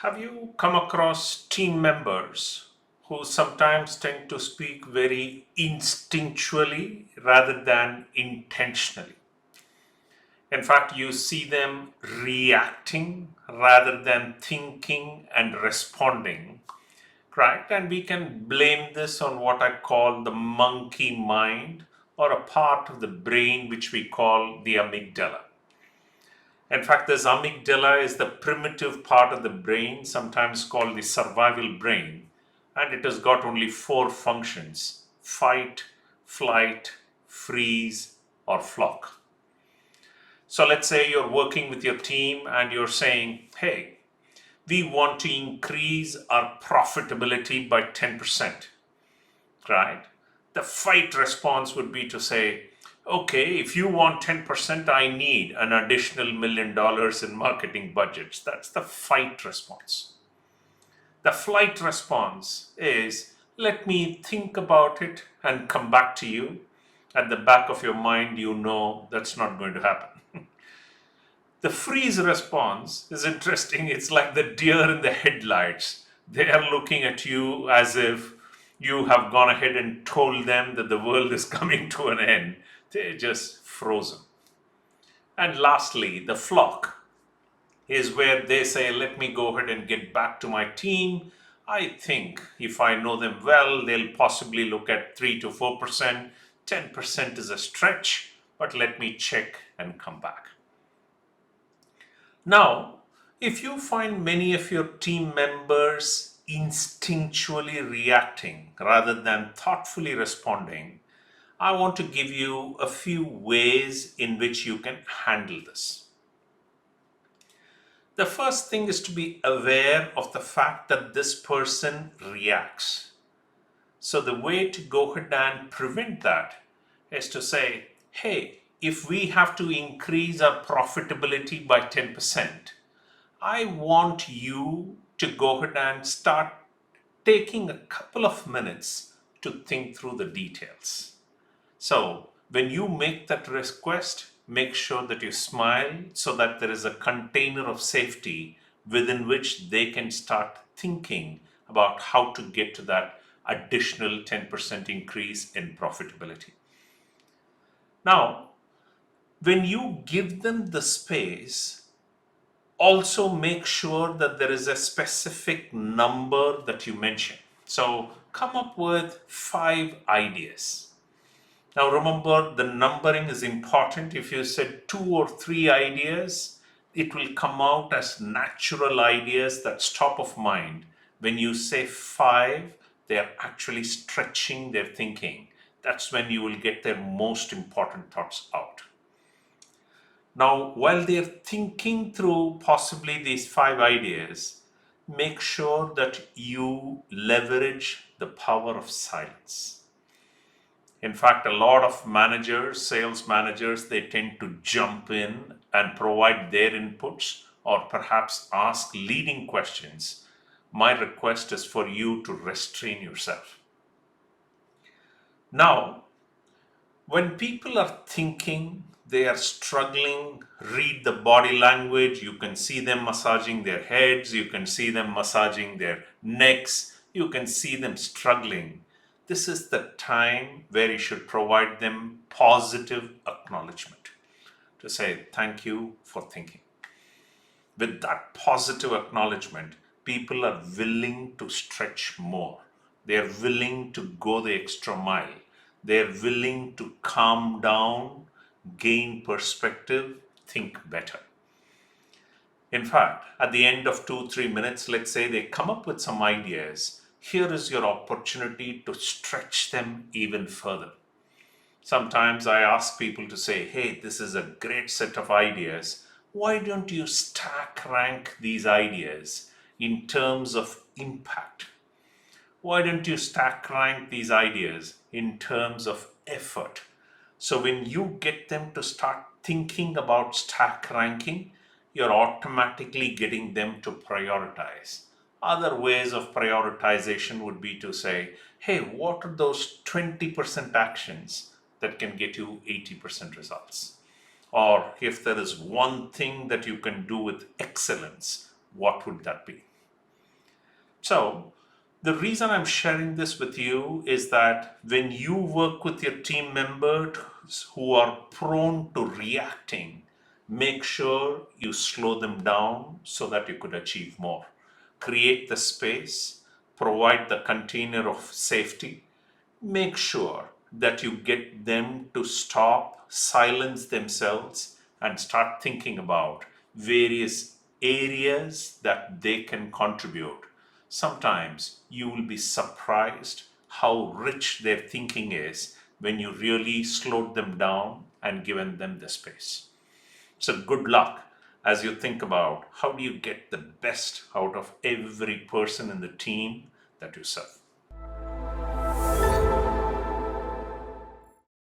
Have you come across team members who sometimes tend to speak very instinctually rather than intentionally? In fact, you see them reacting rather than thinking and responding, right? And we can blame this on what I call the monkey mind or a part of the brain which we call the amygdala. In fact, this amygdala is the primitive part of the brain, sometimes called the survival brain, and it has got only four functions: fight, flight, freeze, or flock. So let's say you're working with your team and you're saying, hey, we want to increase our profitability by 10%, right? The fight response would be to say, okay, if you want 10%, I need an additional $1 million in marketing budgets. That's the fight response. The flight response is, let me think about it and come back to you. At the back of your mind, you know that's not going to happen. The freeze response is interesting. It's like the deer in the headlights. They are looking at you as if you have gone ahead and told them that the world is coming to an end. They're just frozen. And lastly, the flock is where they say, let me go ahead and get back to my team. I think if I know them well, they'll possibly look at 3 to 4%. 10% is a stretch, but let me check and come back. Now, if you find many of your team members instinctually reacting rather than thoughtfully responding, I want to give you a few ways in which you can handle this. The first thing is to be aware of the fact that this person reacts. So, the way to go ahead and prevent that is to say, hey, if we have to increase our profitability by 10%, I want you to go ahead and start taking a couple of minutes to think through the details. So, when you make that request, make sure that you smile so that there is a container of safety within which they can start thinking about how to get to that additional 10% increase in profitability. Now, when you give them the space, also make sure that there is a specific number that you mention. So come up with 5 ideas. Now remember, the numbering is important. If you said 2 or 3 ideas, it will come out as natural ideas that's top of mind. When you say 5, they're actually stretching their thinking. That's when you will get their most important thoughts out. Now, while they're thinking through possibly these 5 ideas, make sure that you leverage the power of silence. In fact, a lot of managers, sales managers, they tend to jump in and provide their inputs or perhaps ask leading questions. My request is for you to restrain yourself. Now, when people are thinking, they are struggling, read the body language. You can see them massaging their heads, you can see them massaging their necks, you can see them struggling. This is the time where you should provide them positive acknowledgement to say, thank you for thinking. With that positive acknowledgement, people are willing to stretch more. They are willing to go the extra mile. They are willing to calm down, gain perspective, think better. In fact, at the end of 2-3 minutes, let's say they come up with some ideas. Here is your opportunity to stretch them even further. Sometimes I ask people to say, hey, this is a great set of ideas. Why don't you stack rank these ideas in terms of impact? Why don't you stack rank these ideas in terms of effort? So when you get them to start thinking about stack ranking, you're automatically getting them to prioritize. Other ways of prioritization would be to say, hey, what are those 20% actions that can get you 80% results? Or if there is one thing that you can do with excellence, what would that be? So, the reason I'm sharing this with you is that when you work with your team members who are prone to reacting, make sure you slow them down so that you could achieve more. Create the space, provide the container of safety, make sure that you get them to stop, silence themselves, and start thinking about various areas that they can contribute. Sometimes you will be surprised how rich their thinking is when you really slowed them down and given them the space. So, good luck as you think about how do you get the best out of every person in the team that you serve.